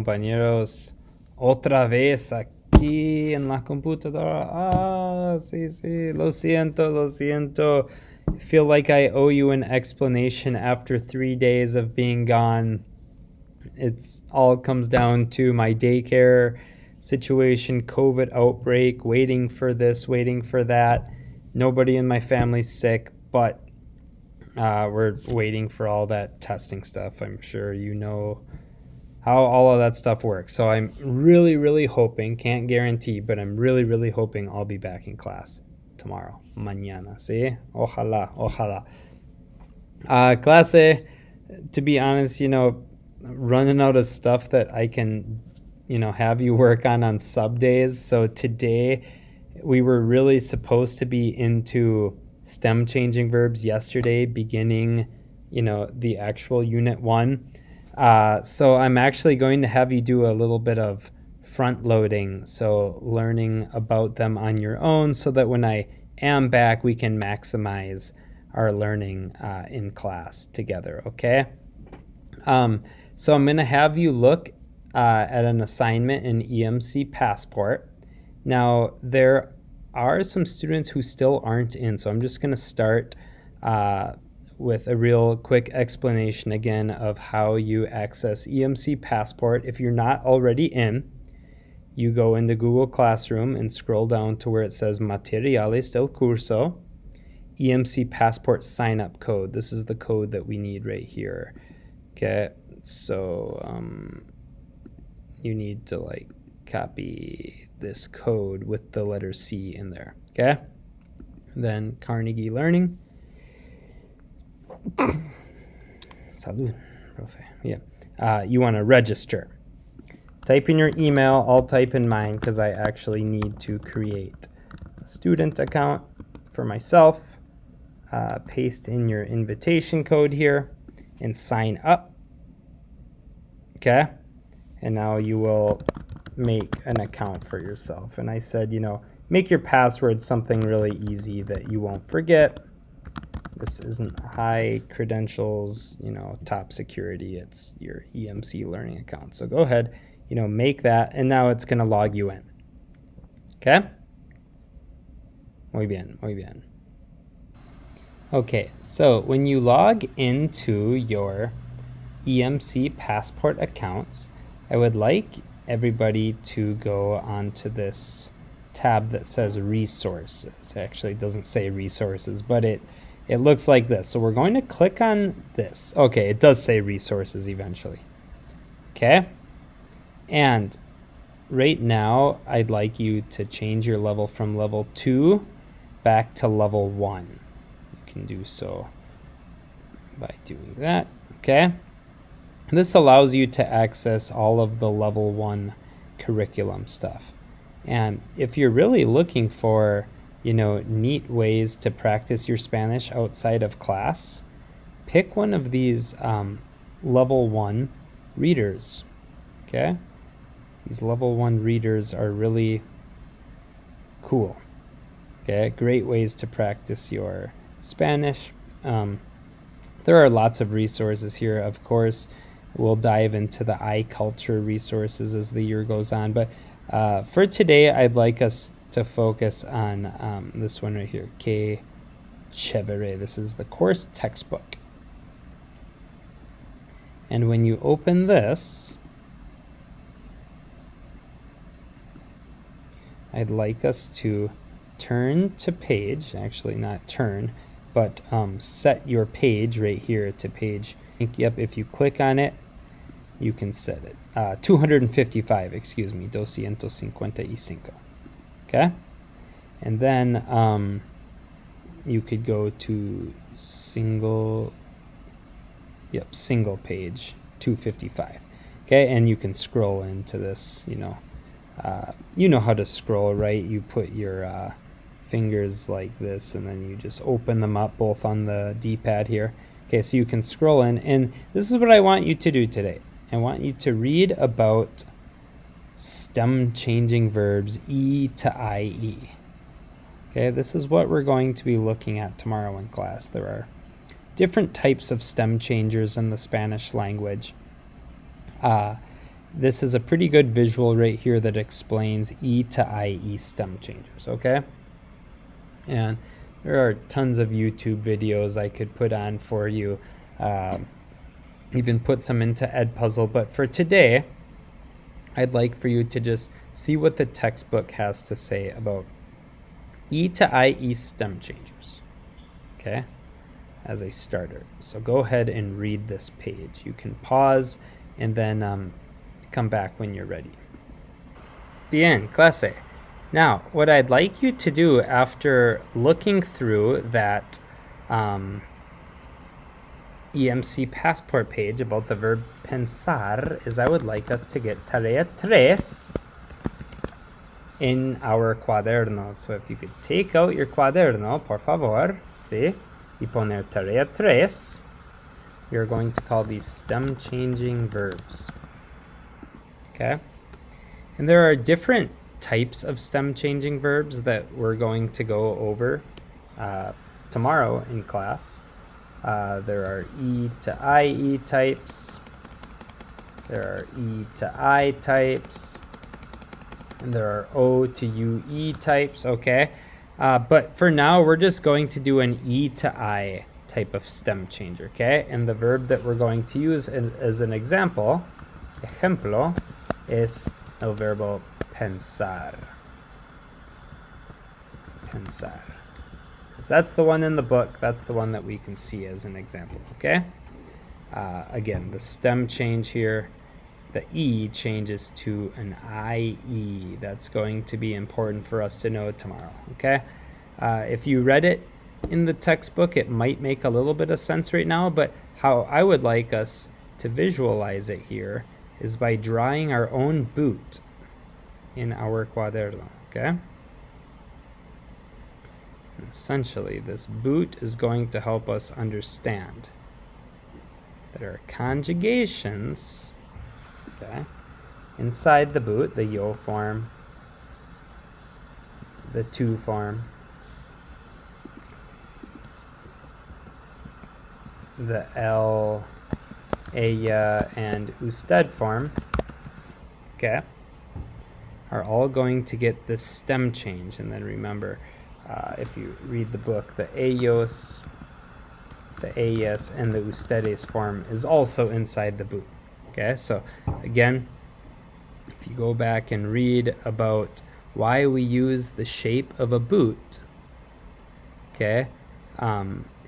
Compañeros, otra vez aquí en la computadora. Sí, lo siento. I feel like I owe you an explanation after 3 days of being gone. It's all comes down to my daycare situation, COVID outbreak, waiting for this, waiting for that. Nobody in my family's sick, but we're waiting for all that testing stuff. I'm sure you know how all of that stuff works. So I'm really hoping, can't guarantee, but I'm really hoping I'll be back in class tomorrow. Mañana, ¿sí? Ojalá. Clase, to be honest, running out of stuff that I can, have you work on sub days. So today we were really supposed to be into stem changing verbs yesterday, beginning, the actual unit 1. So I'm actually going to have you do a little bit of front loading, so learning about them on your own so that when I am back, we can maximize our learning in class together, okay? So I'm going to have you look at an assignment in EMC Passport. Now, there are some students who still aren't in, so I'm just going to start with a real quick explanation again of how you access EMC Passport. If you're not already in, you go into Google Classroom and scroll down to where it says Materiales del Curso, EMC Passport sign-up code. This is the code that we need right here. Okay, so you need to copy this code with the letter C in there. Okay, then Carnegie Learning. Salud, profe. Yeah. You want to register. Type in your email. I'll type in mine because I actually need to create a student account for myself. Paste in your invitation code here and sign up. Okay. And now you will make an account for yourself. And I said, make your password something really easy that you won't forget. This isn't high credentials, top security. It's your EMC learning account. So go ahead, make that, and now it's going to log you in. Okay? Muy bien. Okay, so when you log into your EMC Passport accounts, I would like everybody to go onto this tab that says Resources. Actually, it doesn't say Resources, but it looks like this. So we're going to click on this. Okay, it does say Resources eventually. Okay? And right now, I'd like you to change your level from level 2 back to level 1. You can do so by doing that. Okay? This allows you to access all of the level 1 curriculum stuff. And if you're really looking for neat ways to practice your Spanish outside of class, pick one of these level 1 readers, okay? These level 1 readers are really cool, okay? Great ways to practice your Spanish. There are lots of resources here, of course. We'll dive into the iCulture resources as the year goes on, but for today, I'd like us to focus on this one right here, Que Chévere. This is the course textbook. And when you open this, I'd like us to turn to page, actually not turn, but set your page right here to page. Yep, if you click on it, you can set it. 255, excuse me, 255. Okay, and then you could go to single page 255. Okay, and you can scroll into this. You know how to scroll, right? You put your fingers like this, and then you just open them up both on the D-pad here. Okay, so you can scroll in, and this is what I want you to do today. I want you to read about stem changing verbs E to IE. Okay, this is what we're going to be looking at tomorrow in class. There are different types of stem changers in the Spanish language. this is a pretty good visual right here that explains E to IE stem changers, okay? And there are tons of YouTube videos I could put on for you, even put some into Edpuzzle, but for today, I'd like for you to just see what the textbook has to say about E to IE stem changers, okay, as a starter. So go ahead and read this page. You can pause and then come back when you're ready. Bien, clase. Now, what I'd like you to do after looking through that EMC passport page about the verb pensar is I would like us to get Tarea 3 in our cuaderno. So if you could take out your cuaderno, por favor, ¿sí? Y poner Tarea 3, you're going to call these stem changing verbs. Okay? And there are different types of stem changing verbs that we're going to go over tomorrow in class. There are E to IE types, there are E to I types, and there are O to UE types, okay? But for now, we're just going to do an E to I type of stem changer, okay? And the verb that we're going to use as an example, ejemplo, es el verbo pensar. Pensar. Because that's the one in the book. That's the one that we can see as an example, okay? Again, the stem change here, the E changes to an IE. That's going to be important for us to know tomorrow, okay? If you read it in the textbook, it might make a little bit of sense right now, but how I would like us to visualize it here is by drawing our own boot in our cuaderno, okay? And essentially, this boot is going to help us understand that our conjugations, okay, inside the boot, the yo form, the to form, the el, ella, and usted form, okay, are all going to get this stem change. And then remember, if you read the book, the ellos, the ellas, and the ustedes form is also inside the boot. Okay, so again, if you go back and read about why we use the shape of a boot, okay,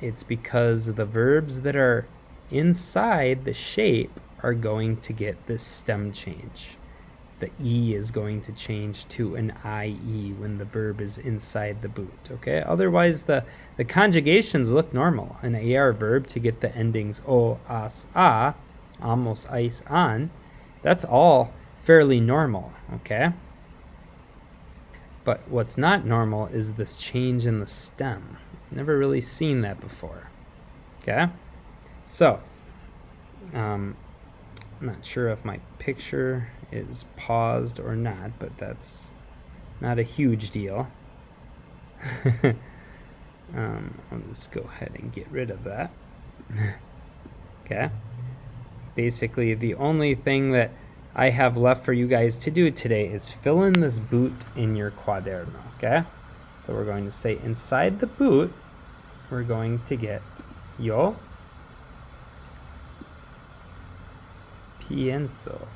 it's because the verbs that are inside the shape are going to get this stem change. The E is going to change to an IE when the verb is inside the boot, okay? Otherwise, the conjugations look normal. An AR verb to get the endings o, as, a, amos, ais, an, that's all fairly normal, okay? But what's not normal is this change in the stem. Never really seen that before, okay? So, I'm not sure if my picture is paused or not, but that's not a huge deal. I'll just go ahead and get rid of that. Okay. Basically, the only thing that I have left for you guys to do today is fill in this boot in your cuaderno, okay? So we're going to say inside the boot, we're going to get yo pienso.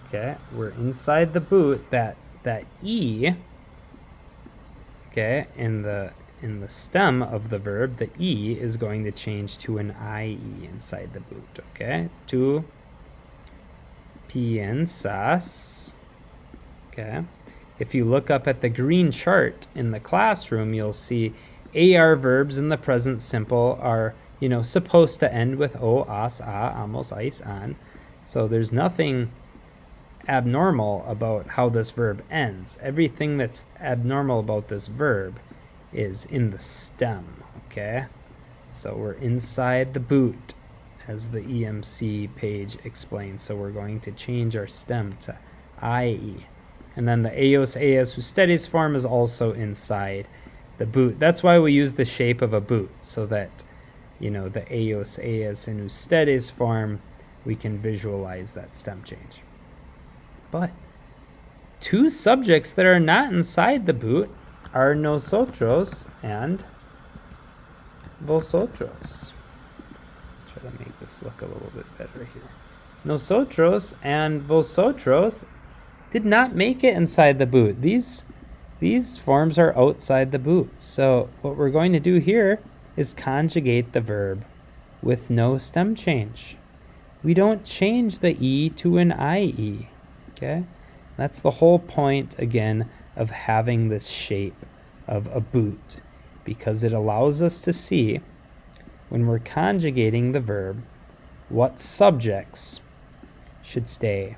Okay, we're inside the boot, that E, okay, in the stem of the verb, the E is going to change to an IE inside the boot, okay? Tu piensas, okay? If you look up at the green chart in the classroom, you'll see AR verbs in the present simple are, you know, supposed to end with o, as, a, amos, ais, an. So there's nothing abnormal about how this verb ends. Everything that's abnormal about this verb is in the stem, okay? So we're inside the boot, as the EMC page explains. So we're going to change our stem to IE. And then the ellos, ellas, ustedes form is also inside the boot. That's why we use the shape of a boot, so that, you know, the ellos, ellas, and ustedes form we can visualize that stem change. But two subjects that are not inside the boot are nosotros and vosotros. Try to make this look a little bit better here. Nosotros and vosotros did not make it inside the boot. These forms are outside the boot. So what we're going to do here is conjugate the verb with no stem change. We don't change the E to an IE, okay? That's the whole point, again, of having this shape of a boot, because it allows us to see, when we're conjugating the verb, what subjects should stay,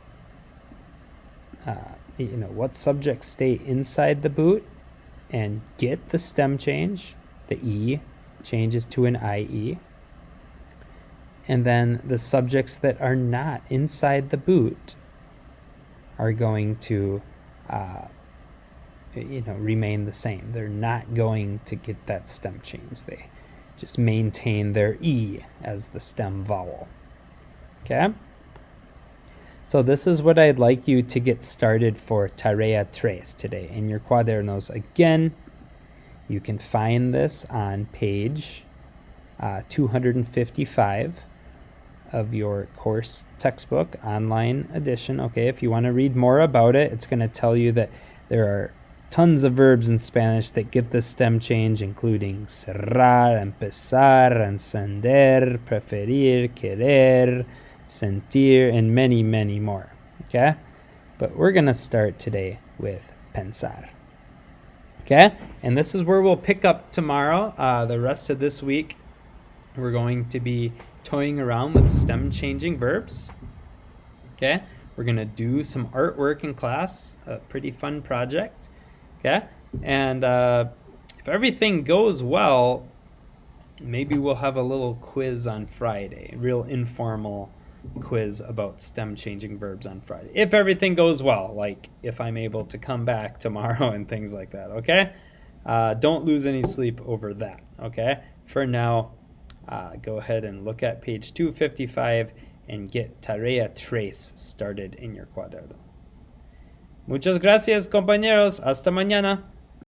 what subjects stay inside the boot and get the stem change, the E changes to an IE, and then the subjects that are not inside the boot are going to remain the same. They're not going to get that stem change. They just maintain their E as the stem vowel. Okay? So this is what I'd like you to get started for Tarea 3 today in your cuadernos. Again, you can find this on page 255 of your course textbook, online edition. Okay, if you want to read more about it, it's going to tell you that there are tons of verbs in Spanish that get the stem change, including cerrar, empezar, encender, preferir, querer, sentir, and many, many more. Okay, but we're going to start today with pensar. Okay, and this is where we'll pick up tomorrow. The rest of this week, we're going to be toying around with stem changing verbs. Okay, we're going to do some artwork in class, a pretty fun project. Okay, and if everything goes well, maybe we'll have a little quiz on Friday, a real informal quiz about stem changing verbs on Friday. If everything goes well, like if I'm able to come back tomorrow and things like that, okay? Don't lose any sleep over that, okay? For now, go ahead and look at page 255 and get Tarea 3 started in your cuaderno. Muchas gracias, compañeros. Hasta mañana.